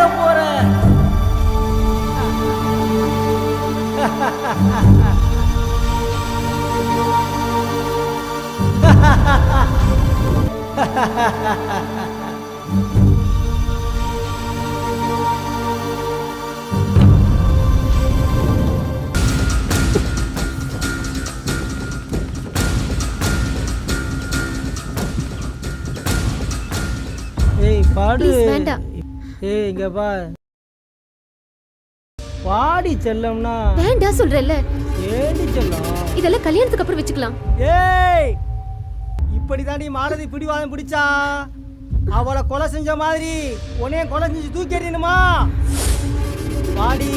சாக போற. ஏய் பாடு. Please, வேண்டாம். ஏய் இங்க பா. பாடி செல்லம்னா. வேண்டாம் சொல்றேல்ல. ஏடி செல்லம். இதெல்லாம் கல்யாணத்துக்கு அப்புறம் வச்சுக்கலாம். ஏய் இப்படி தாண்டி மாலதி பிடிவாதம் பிடிச்சா அவளை கொலை செஞ்ச மாதிரி உன்னைய கொலை செஞ்சு தூக்கி எறியணுமா? பாடி.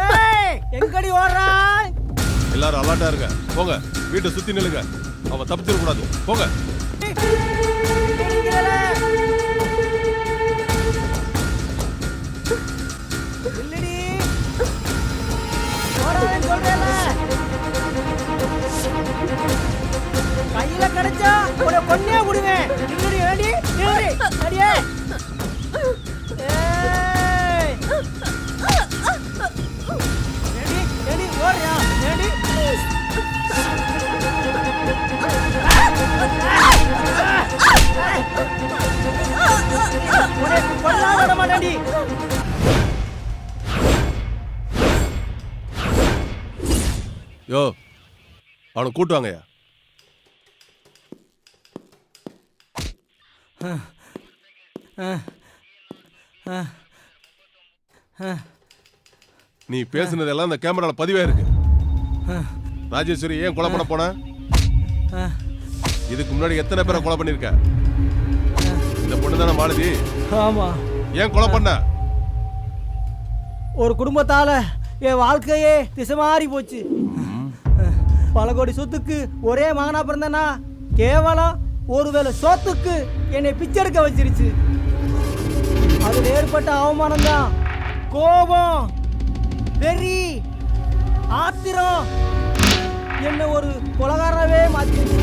ஏய் எங்கடி ஓடுறா? எல்லாரும் அலர்ட்டா இருங்க. போங்க, வீட்டை சுத்தி நில்லுங்க. அவ தப்பிச்சிட கூடாது. போங்க. இல்லடி ஓடாதேன்னு சொல்றேன்ல. கையில கிடைச்சா உன்னை கொன்னே விடுவேன். நில்லுடி ஏடி நில்லுடி அடியே. ஏய் ஏடி ஏடி ஓடுறியா ஏடி? உன்னை கொல்லாத விட மாட்டேன்டி. யோ, அவனை கூட்டு வாங்கய்யா. நீ பேசுனதெல்லாம் இந்த கேமரால பதிவே இருக்கு. ராஜேஸ்வரி ஏன் கொலை பண்ண போன? இதுக்கு முன்னாடி எத்தனை பேரை கொலை பண்ணிருக்க? இந்த பொண்ணு தானே மாலதி? ஆமா. ஏன் கொலை பண்ண? ஒரு குடும்பத்தால என் வாழ்க்கையே திசை மாறி போச்சு. பல கோடி சொத்துக்கு ஒரே மகனா பிறந்தனா கேவலம் ஒருவேளை சொத்துக்கு என்னை பிச்செடுக்க வச்சிருச்சு. அதில் ஏற்பட்ட அவமானம் தான் கோபம், வெறி, ஆத்திரம் என்ன ஒரு கொலகாரவே மாத்திருச்சு.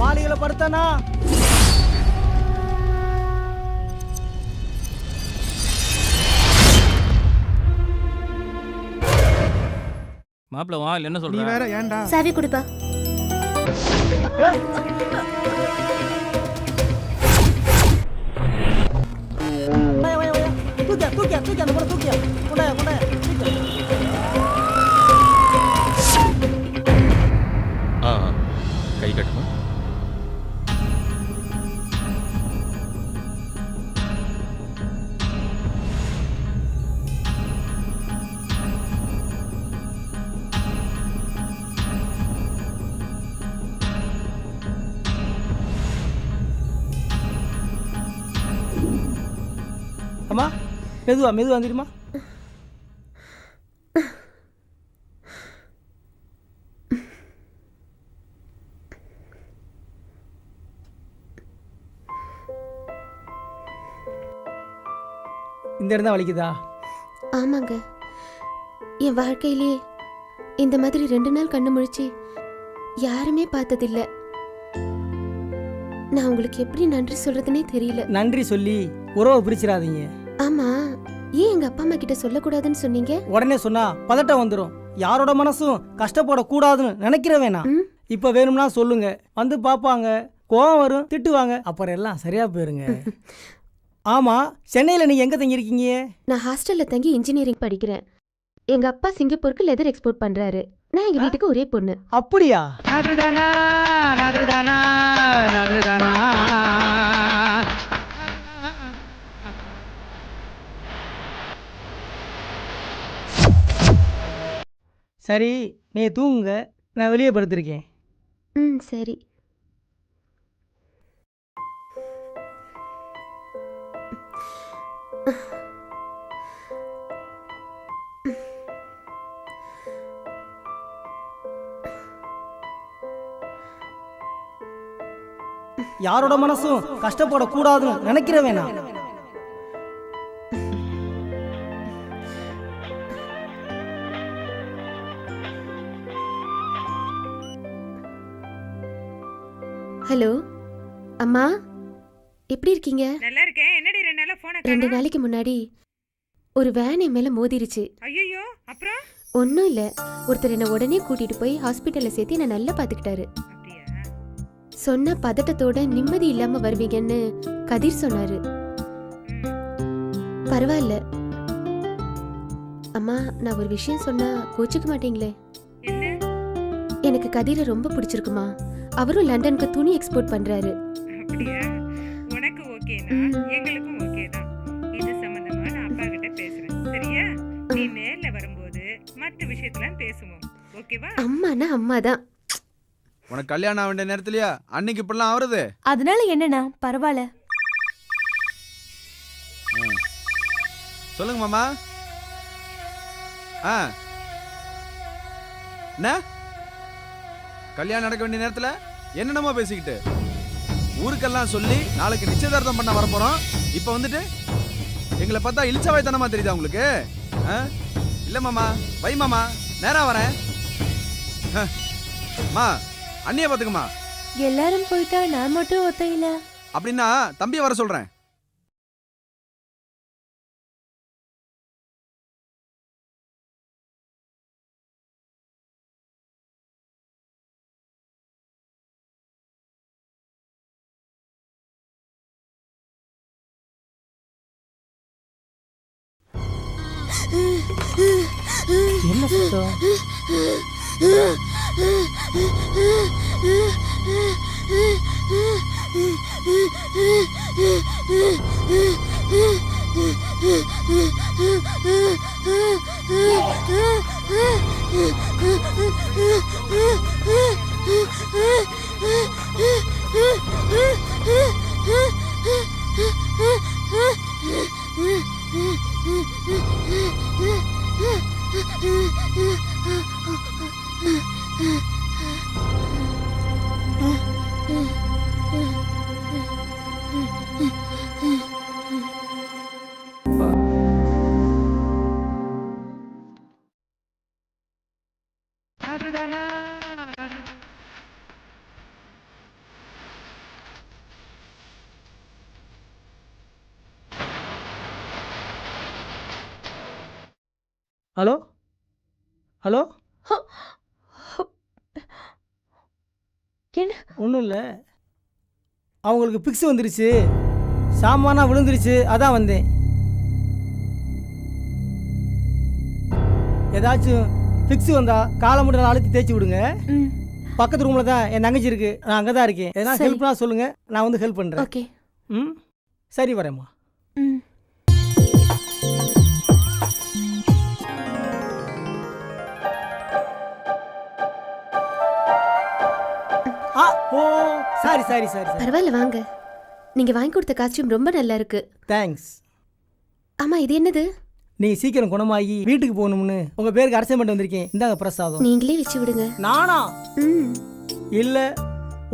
மாளிகையில் படுத்தனா மாப்பிள்ள வா, இல்ல என்ன நீ சொல்ற? வேற ஏன்டா? சாவி கொடுப்பா. தூக்கியா தூக்கியா அந்த பொண்ணை தூக்கியா கொண்டாயா கொண்டாயா தூக்கியா. கை கட்டுமா? அம்மா மெதுவா மெதுவா வந்துடுமா. இந்த இடம் தான் வலிக்குதா? ஆமாங்க, என் வாழ்க்கையிலே இந்த மாதிரி 2 நாள் கண்ணு முழிச்சு யாருமே பார்த்ததில்ல. நான் உங்களுக்கு எப்படி நன்றி சொல்றதுனே தெரியல. நன்றி சொல்லி உறவை பிரிச்சிடாதீங்க. ஆமா, ஏன் எங்க அப்பா அம்மா கிட்ட சொல்லக்கூடாதுன்னு சொன்னீங்க? உடனே சொன்னா பதட்டம் வந்துடும். யாரோட மனசும் கஷ்டப்படக்கூடாதுன்னு நினைக்கிற வேணாம். இப்ப வேணும்னா சொல்லுங்க, வந்து பாப்பாங்க, கோவம் வரும், திட்டுவாங்க, அப்புறம் எல்லாம் சரியா போயிருங்க. ஆமா, சென்னையில நீங்க எங்க தங்கியிருக்கீங்க? நான் ஹாஸ்டல்ல தங்கி இன்ஜினியரிங் படிக்கிறேன். எங்க அப்பா சிங்கப்பூருக்கு லெதர் எக்ஸ்போர்ட் பண்றாரு. நான் எங்க வீட்டுக்கு ஒரே பொண்ணு. அப்படியா? சரி, நீ தூங்குங்க, நான் வெளியே படுத்திருக்கேன். சரி. யாரோட மனசும் கஷ்டப்படக்கூடாதுன்னு நினைக்கிற வேணாம். ஹலோ அம்மா, எப்படி இருக்கீங்க? நல்லா இருக்கேன். என்னடி 2 நாளா போன 2 காணோம்? நாளைக்கு முன்னாடி ஒரு வேன் என் மேல மோதிருச்சு. ஐயோ, அப்புறம்? ஒன்றும் இல்லை, ஒருத்தர் என்னை உடனே கூட்டிட்டு போய் ஹாஸ்பிட்டலில் சேர்த்து என்னை நல்லா பார்த்துக்கிட்டாரு. அப்படியா? சொன்ன பதட்டத்தோட நிம்மதி இல்லாம வருவீங்கன்னு கதிர் சொன்னாரு. பரவாயில்ல அம்மா, நான் ஒரு விஷயம் சொன்னா கோச்சிக்க மாட்டீங்களே? என்ன? எனக்கு கதிரை ரொம்ப பிடிச்சிருக்குமா. அவரும் லண்டனுக்கு துணி எக்ஸ்போர்ட் பண்றாரு. அப்படியா? உனக்கு ஓகேனா எங்களுக்கும் ஓகே தான். இது சம்பந்தமா நான் அப்பா கிட்ட பேசுறேன். சரியா? நீ நேர்ல வரும்போது மத்த விஷயத்தெல்லாம் பேசுவோம். ஓகேவா? அம்மானா அம்மா தான். உனக்கு கல்யாணம் ஆக வேண்டிய நேரத்துலயா அன்னைக்கு இப்படிலாம் ஆவறது? அதனால என்னண்ணா, பரவாயில்ல. சொல்லுங்க மாமா. என்ன கல்யாணம் நடக்க வேண்டிய நேரத்துல என்னென்னமோ பேசிக்கிட்டு ஊருக்கெல்லாம் சொல்லி நாளைக்கு நிச்சயதார்த்தம் பண்ண வரப்போறோம். இப்ப வந்துட்டு எங்களை பார்த்தா இழிச்சவாய்த்தனமா தெரியுதா உங்களுக்கு? இல்ல மாமா, வை மாமா, நேரா வரேன். மா, அண்ணிய பாத்துக்குமா. எல்லாரும் போயிட்டா நான் மட்டும் ஒத்தையில. அப்படின்னா தம்பியை வர சொல்றேன். என்ன சுத்தம்? ஹலோ ஹலோ, என்ன? ஒன்றும் இல்லை, அவங்களுக்கு பிக்ஸ் வந்துருச்சு, சாமானா விழுந்துருச்சு, அதான் வந்தேன். ஏதாச்சும் பிக்ஸ் வந்தா காலை மட்டும் அழுத்தி தேய்ச்சி விடுங்க. ம், பக்கத்து ரூமில் தான் என் தங்கச்சி இருக்கு, நான் அங்கே தான் இருக்கேன். எதனா சரி. ஹெல்ப்னா சொல்லுங்க, நான் வந்து ஹெல்ப் பண்ணுறேன். ஓகே. ம், சரி வரேம்மா. ம். ஆ, ஓ, சாரி சாரி சாரி சாரி, பரவாயில்ல, வாங்க. நீங்க வாங்கி கொடுத்த காஸ்டியூம் ரொம்ப நல்லா இருக்கு. தேங்க்ஸ். ஆமா, இது என்னது? நீ சீக்கிரம் குணமாகி வீட்டுக்கு போகணும்னு உங்கள் பேருக்கு அரசை பண்ணிட்டு வந்திருக்கேன். இந்தாங்க பிரசாதம். நீங்களே வச்சு விடுங்க. நானா? ம். இல்லை,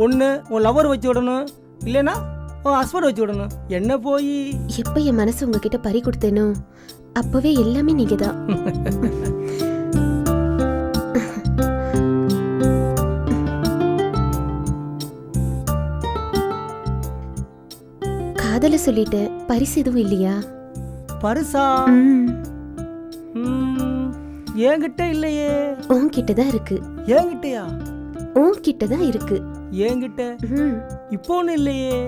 ஒன்று உன் லவர் வச்சு விடணும், இல்லைன்னா உன் ஹஸ்பண்ட் வச்சு விடணும். என்ன போய் எப்ப என் மனசு உங்ககிட்ட பறி கொடுத்தேனோ அப்பவே எல்லாமே நீங்க தான். காதல சொல்லிட்டேன், பரிசு எதுவும் இல்லையா? பரிசா? ம், என்கிட்ட இல்லையே. உன்கிட்ட தான் இருக்கு. என்கிட்டயா? உன்கிட்ட தான் இருக்கு. என்கிட்ட ம். இப்போ ஒன்றும் இல்லையே.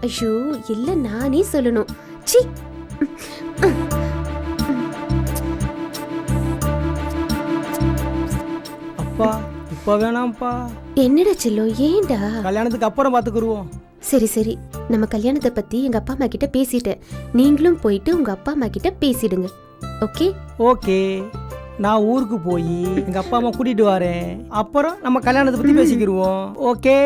ஐயோ, இல்ல நானே சொல்லணும். சி. அப்பா, இப்போ வேணாம்ப்பா, என்னடா செல்லம், ஏன்டா? கல்யாணத்துக்கு அப்புறம் பார்த்துக்குருவோம். சரி சரி, நம்ம கல்யாணத்தை பத்தி எங்க அப்பா அம்மா கிட்ட பேசிட்டேன். நீங்களும் போயிட்டு உங்க அப்பா அம்மா கிட்ட பேசிடுங்க. ஓகே? ஓகே, நான் ஊருக்கு போய் எங்கள் அப்பா அம்மா கூட்டிகிட்டு வரேன். அப்புறம் நம்ம கல்யாணத்தை பற்றி பேசிக்கிருவோம். ஓகே?